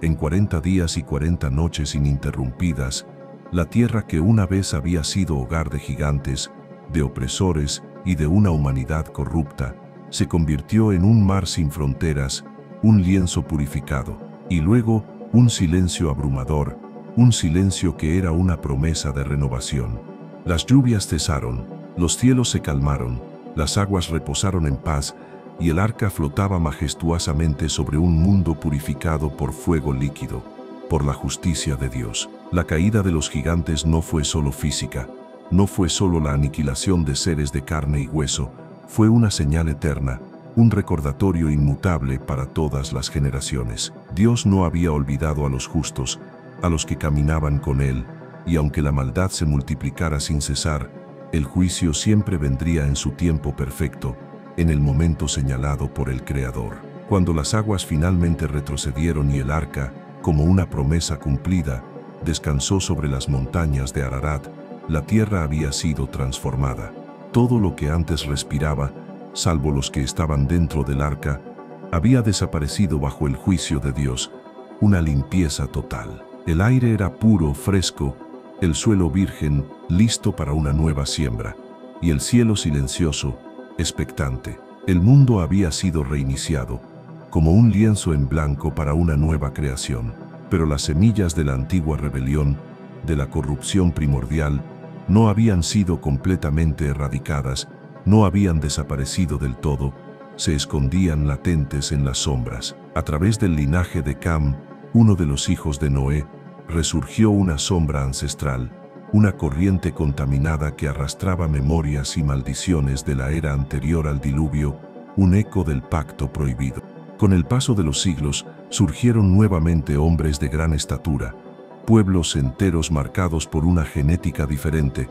En 40 días y 40 noches ininterrumpidas, la tierra que una vez había sido hogar de gigantes, de opresores y de una humanidad corrupta, se convirtió en un mar sin fronteras, un lienzo purificado, y luego un silencio abrumador, un silencio que era una promesa de renovación. Las lluvias cesaron, los cielos se calmaron, las aguas reposaron en paz, y el arca flotaba majestuosamente sobre un mundo purificado por fuego líquido, por la justicia de Dios. La caída de los gigantes no fue solo física, no fue solo la aniquilación de seres de carne y hueso, fue una señal eterna, un recordatorio inmutable para todas las generaciones. Dios no había olvidado a los justos, a los que caminaban con Él, y aunque la maldad se multiplicara sin cesar, el juicio siempre vendría en su tiempo perfecto, en el momento señalado por el Creador. Cuando las aguas finalmente retrocedieron y el arca, como una promesa cumplida, descansó sobre las montañas de Ararat, la tierra había sido transformada. Todo lo que antes respiraba, salvo los que estaban dentro del arca, había desaparecido bajo el juicio de Dios, una limpieza total. El aire era puro, fresco, el suelo virgen, listo para una nueva siembra, y el cielo silencioso, expectante. El mundo había sido reiniciado, como un lienzo en blanco para una nueva creación. Pero las semillas de la antigua rebelión, de la corrupción primordial, no habían sido completamente erradicadas, no habían desaparecido del todo, se escondían latentes en las sombras. A través del linaje de Cam, uno de los hijos de Noé, resurgió una sombra ancestral, una corriente contaminada que arrastraba memorias y maldiciones de la era anterior al diluvio, un eco del pacto prohibido. Con el paso de los siglos, surgieron nuevamente hombres de gran estatura, pueblos enteros marcados por una genética diferente,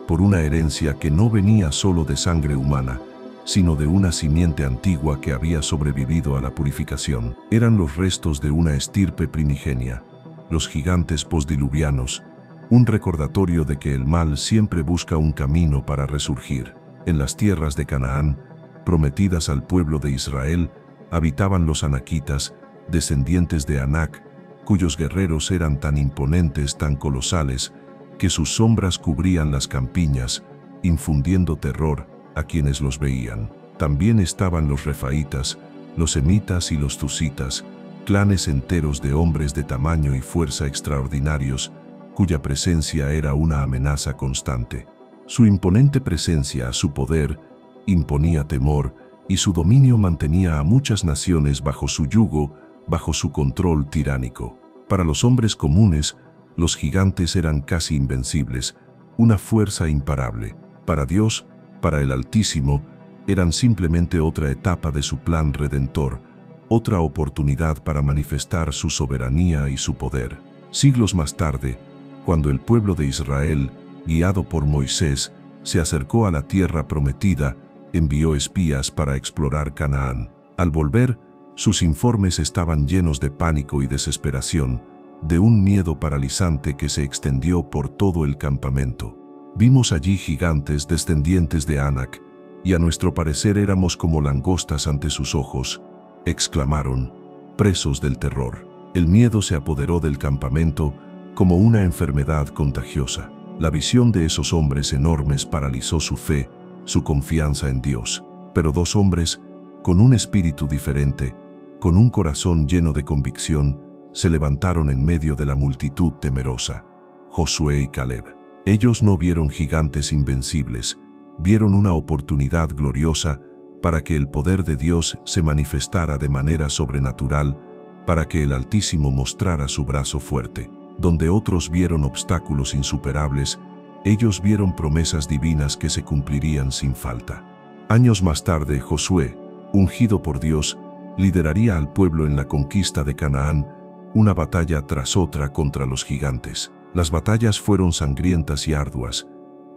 por una herencia que no venía solo de sangre humana, sino de una simiente antigua que había sobrevivido a la purificación. Eran los restos de una estirpe primigenia, los gigantes postdiluvianos, un recordatorio de que el mal siempre busca un camino para resurgir. En las tierras de Canaán, prometidas al pueblo de Israel, habitaban los anaquitas, descendientes de Anac, cuyos guerreros eran tan imponentes, tan colosales, que sus sombras cubrían las campiñas, infundiendo terror a quienes los veían. También estaban los refaitas, los semitas y los tusitas, clanes enteros de hombres de tamaño y fuerza extraordinarios, cuya presencia era una amenaza constante. Su imponente presencia, su poder, imponía temor, y su dominio mantenía a muchas naciones bajo su yugo, bajo su control tiránico. Para los hombres comunes, los gigantes eran casi invencibles, una fuerza imparable. Para Dios, para el Altísimo, eran simplemente otra etapa de su plan redentor, otra oportunidad para manifestar su soberanía y su poder. Siglos más tarde, cuando el pueblo de Israel, guiado por Moisés, se acercó a la tierra prometida, envió espías para explorar Canaán. Al volver, sus informes estaban llenos de pánico y desesperación, de un miedo paralizante que se extendió por todo el campamento. Vimos allí gigantes descendientes de Anac, y a nuestro parecer éramos como langostas ante sus ojos, exclamaron, presos del terror. El miedo se apoderó del campamento como una enfermedad contagiosa. La visión de esos hombres enormes paralizó su fe, su confianza en Dios. Pero dos hombres, con un espíritu diferente, con un corazón lleno de convicción, se levantaron en medio de la multitud temerosa: Josué y Caleb. Ellos no vieron gigantes invencibles, vieron una oportunidad gloriosa para que el poder de Dios se manifestara de manera sobrenatural, para que el Altísimo mostrara su brazo fuerte. Donde otros vieron obstáculos insuperables, ellos vieron promesas divinas que se cumplirían sin falta. Años más tarde, Josué, ungido por Dios, lideraría al pueblo en la conquista de Canaán, una batalla tras otra contra los gigantes. Las batallas fueron sangrientas y arduas,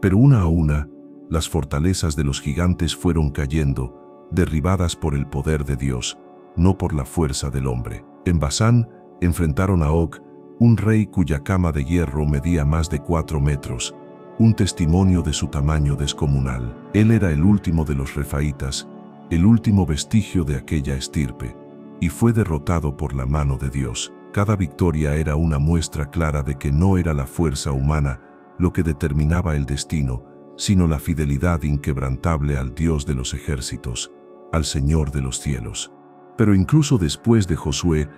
pero una a una, las fortalezas de los gigantes fueron cayendo, derribadas por el poder de Dios, no por la fuerza del hombre. En Basán, enfrentaron a Og, un rey cuya cama de hierro medía más de 4 metros, un testimonio de su tamaño descomunal. Él era el último de los refaitas, el último vestigio de aquella estirpe, y fue derrotado por la mano de Dios. Cada victoria era una muestra clara de que no era la fuerza humana lo que determinaba el destino, sino la fidelidad inquebrantable al Dios de los ejércitos, al Señor de los cielos. Pero incluso después de Josué,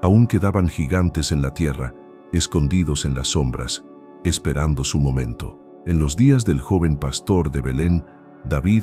aún quedaban gigantes en la tierra, escondidos en las sombras, esperando su momento. En los días del joven pastor de Belén, David,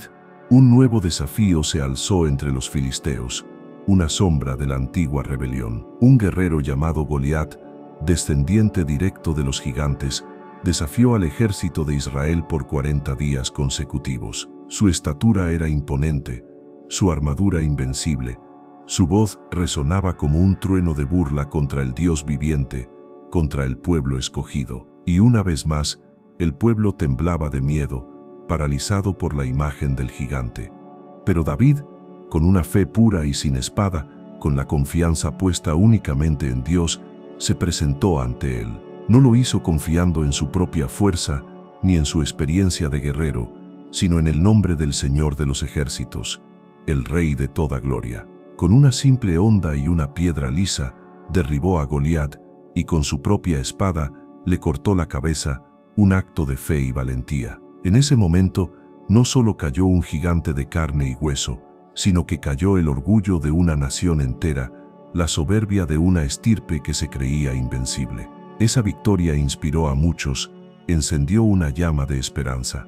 un nuevo desafío se alzó entre los filisteos, una sombra de la antigua rebelión. Un guerrero llamado Goliat, descendiente directo de los gigantes, desafió al ejército de Israel por 40 días consecutivos. Su estatura era imponente, su armadura invencible, su voz resonaba como un trueno de burla contra el Dios viviente, contra el pueblo escogido. Y una vez más, el pueblo temblaba de miedo, paralizado por la imagen del gigante. Pero David, con una fe pura y sin espada, con la confianza puesta únicamente en Dios, se presentó ante él. No lo hizo confiando en su propia fuerza, ni en su experiencia de guerrero, sino en el nombre del Señor de los ejércitos, el Rey de toda gloria. Con una simple honda y una piedra lisa, derribó a Goliat, y con su propia espada le cortó la cabeza, un acto de fe y valentía. En ese momento, no solo cayó un gigante de carne y hueso, sino que cayó el orgullo de una nación entera, la soberbia de una estirpe que se creía invencible. Esa victoria inspiró a muchos, encendió una llama de esperanza.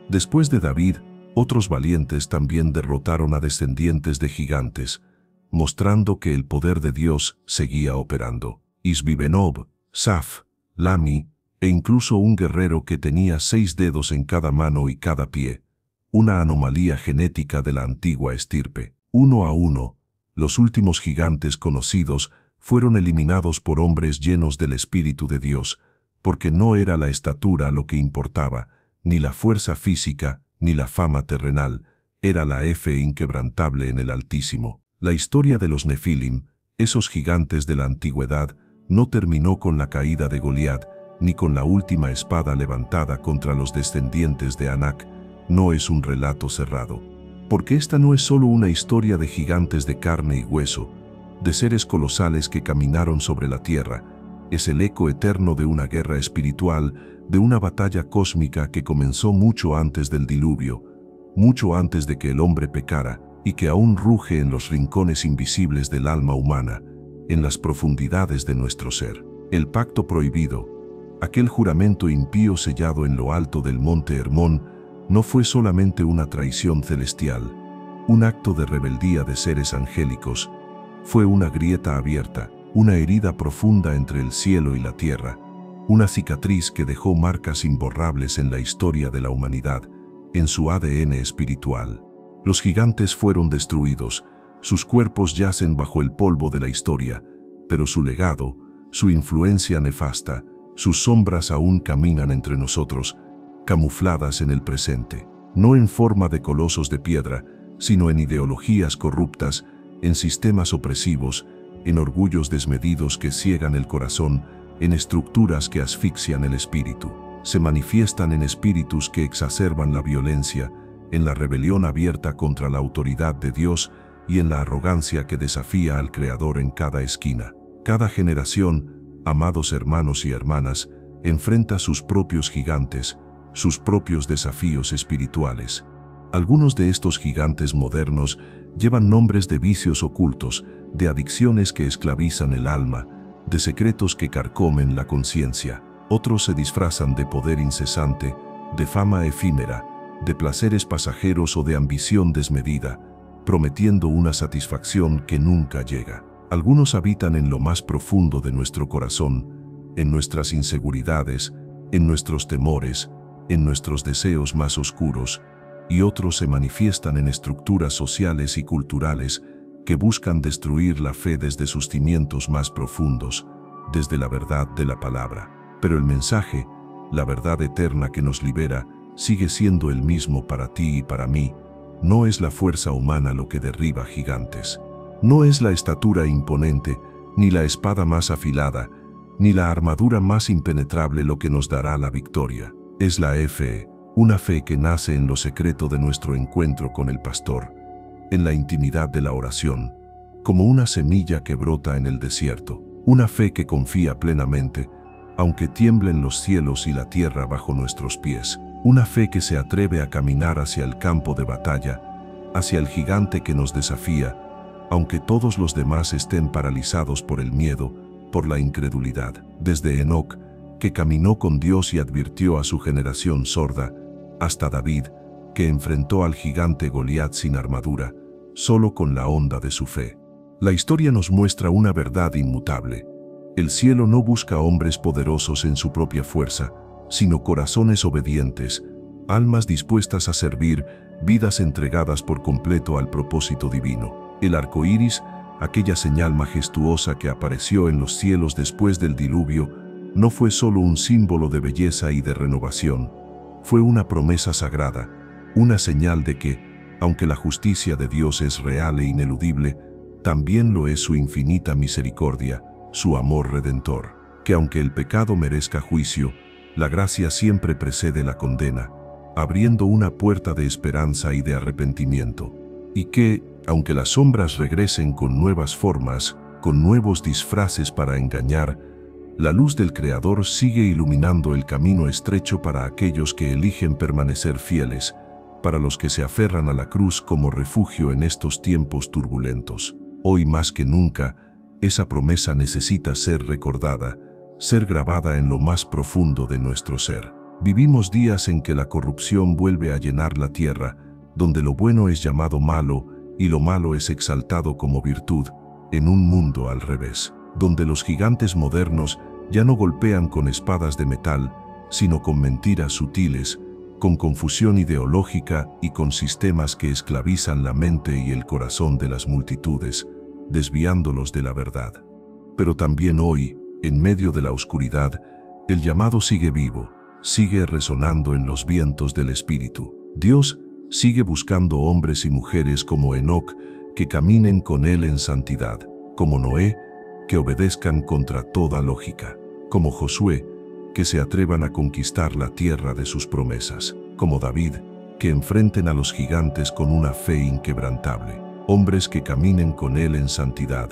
Después de David, Otros valientes también derrotaron a descendientes de gigantes, mostrando que el poder de Dios seguía operando. Isbi-Benob, Saf, Lami, e incluso un guerrero que tenía 6 dedos en cada mano y cada pie, una anomalía genética de la antigua estirpe. Uno a uno, los últimos gigantes conocidos fueron eliminados por hombres llenos del Espíritu de Dios, porque no era la estatura lo que importaba, ni la fuerza física, ni la fama terrenal, era la fe inquebrantable en el Altísimo. La historia de los Nefilim, esos gigantes de la antigüedad, no terminó con la caída de Goliat, ni con la última espada levantada contra los descendientes de Anak. No es un relato cerrado. Porque esta no es solo una historia de gigantes de carne y hueso, de seres colosales que caminaron sobre la tierra. Es el eco eterno de una guerra espiritual, de una batalla cósmica que comenzó mucho antes del diluvio, mucho antes de que el hombre pecara, y que aún ruge en los rincones invisibles del alma humana, en las profundidades de nuestro ser. El pacto prohibido, aquel juramento impío sellado en lo alto del monte Hermón, no fue solamente una traición celestial, un acto de rebeldía de seres angélicos, fue una grieta abierta, una herida profunda entre el cielo y la tierra, una cicatriz que dejó marcas imborrables en la historia de la humanidad, en su ADN espiritual. Los gigantes fueron destruidos, sus cuerpos yacen bajo el polvo de la historia, pero su legado, su influencia nefasta, sus sombras aún caminan entre nosotros, camufladas en el presente, no en forma de colosos de piedra, sino en ideologías corruptas, en sistemas opresivos, en orgullos desmedidos que ciegan el corazón, en estructuras que asfixian el espíritu. Se manifiestan en espíritus que exacerban la violencia, en la rebelión abierta contra la autoridad de Dios y en la arrogancia que desafía al Creador en cada esquina. Cada generación, amados hermanos y hermanas, enfrenta sus propios gigantes, sus propios desafíos espirituales. Algunos de estos gigantes modernos llevan nombres de vicios ocultos, de adicciones que esclavizan el alma, de secretos que carcomen la conciencia. Otros se disfrazan de poder incesante, de fama efímera, de placeres pasajeros o de ambición desmedida, prometiendo una satisfacción que nunca llega. Algunos habitan en lo más profundo de nuestro corazón, en nuestras inseguridades, en nuestros temores, en nuestros deseos más oscuros, y otros se manifiestan en estructuras sociales y culturales que buscan destruir la fe desde sus cimientos más profundos, desde la verdad de la palabra. Pero el mensaje, la verdad eterna que nos libera, sigue siendo el mismo para ti y para mí. No es la fuerza humana lo que derriba gigantes. No es la estatura imponente, ni la espada más afilada, ni la armadura más impenetrable lo que nos dará la victoria. Es la fe, una fe que nace en lo secreto de nuestro encuentro con el pastor, en la intimidad de la oración, como una semilla que brota en el desierto. Una fe que confía plenamente, aunque tiemblen los cielos y la tierra bajo nuestros pies. Una fe que se atreve a caminar hacia el campo de batalla, hacia el gigante que nos desafía, aunque todos los demás estén paralizados por el miedo, por la incredulidad. Desde Enoc, que caminó con Dios y advirtió a su generación sorda, hasta David, que enfrentó al gigante Goliat sin armadura, solo con la onda de su fe. La historia nos muestra una verdad inmutable. El cielo no busca hombres poderosos en su propia fuerza, sino corazones obedientes, almas dispuestas a servir, vidas entregadas por completo al propósito divino. El arco iris, aquella señal majestuosa que apareció en los cielos después del diluvio, no fue solo un símbolo de belleza y de renovación, fue una promesa sagrada, una señal de que, aunque la justicia de Dios es real e ineludible, también lo es su infinita misericordia, su amor redentor. Que aunque el pecado merezca juicio, la gracia siempre precede la condena, abriendo una puerta de esperanza y de arrepentimiento. Y que, aunque las sombras regresen con nuevas formas, con nuevos disfraces para engañar, la luz del Creador sigue iluminando el camino estrecho para aquellos que eligen permanecer fieles, para los que se aferran a la cruz como refugio en estos tiempos turbulentos. Hoy más que nunca, esa promesa necesita ser recordada, ser grabada en lo más profundo de nuestro ser. Vivimos días en que la corrupción vuelve a llenar la tierra, donde lo bueno es llamado malo y lo malo es exaltado como virtud, en un mundo al revés, donde los gigantes modernos ya no golpean con espadas de metal, sino con mentiras sutiles, con confusión ideológica y con sistemas que esclavizan la mente y el corazón de las multitudes, desviándolos de la verdad. Pero también hoy, en medio de la oscuridad, el llamado sigue vivo, sigue resonando en los vientos del Espíritu. Dios sigue buscando hombres y mujeres como Enoc, que caminen con Él en santidad, como Noé, que obedezcan contra toda lógica, como Josué, que se atrevan a conquistar la tierra de sus promesas, como David, que enfrenten a los gigantes con una fe inquebrantable, hombres que caminen con Él en santidad,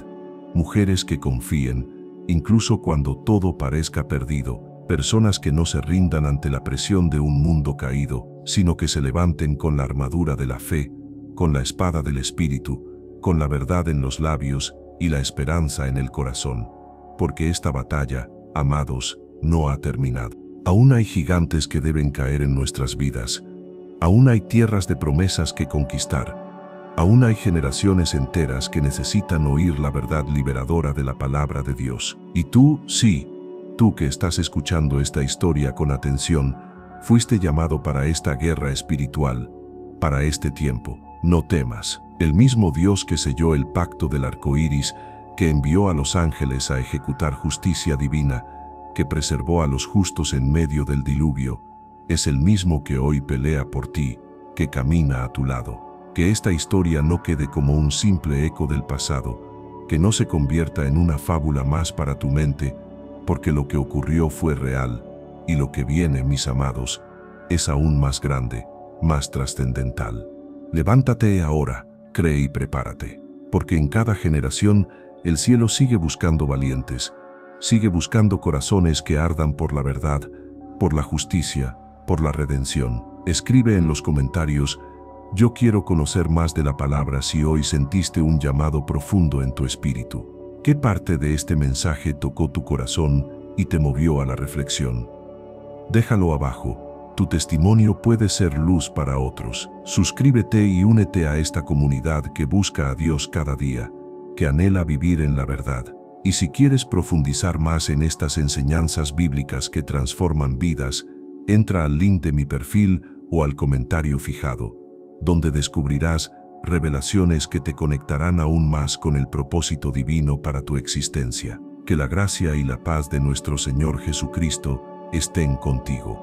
mujeres que confíen, incluso cuando todo parezca perdido, personas que no se rindan ante la presión de un mundo caído, sino que se levanten con la armadura de la fe, con la espada del Espíritu, con la verdad en los labios y la esperanza en el corazón, porque esta batalla, amados, no ha terminado. Aún hay gigantes que deben caer en nuestras vidas, aún hay tierras de promesas que conquistar, aún hay generaciones enteras que necesitan oír la verdad liberadora de la palabra de Dios. Y tú, sí, tú que estás escuchando esta historia con atención, fuiste llamado para esta guerra espiritual, para este tiempo. No temas. El mismo Dios que selló el pacto del arco iris, que envió a los ángeles a ejecutar justicia divina, que preservó a los justos en medio del diluvio, es el mismo que hoy pelea por ti, que camina a tu lado. Que esta historia no quede como un simple eco del pasado, que no se convierta en una fábula más para tu mente, porque lo que ocurrió fue real, y lo que viene, mis amados, es aún más grande, más trascendental. Levántate ahora, cree y prepárate, porque en cada generación el cielo sigue buscando valientes, sigue buscando corazones que ardan por la verdad, por la justicia, por la redención. Escribe en los comentarios: yo quiero conocer más de la palabra si hoy sentiste un llamado profundo en tu espíritu. ¿Qué parte de este mensaje tocó tu corazón y te movió a la reflexión? Déjalo abajo. Tu testimonio puede ser luz para otros. Suscríbete y únete a esta comunidad que busca a Dios cada día, que anhela vivir en la verdad. Y si quieres profundizar más en estas enseñanzas bíblicas que transforman vidas, entra al link de mi perfil o al comentario fijado, donde descubrirás revelaciones que te conectarán aún más con el propósito divino para tu existencia. Que la gracia y la paz de nuestro Señor Jesucristo estén contigo.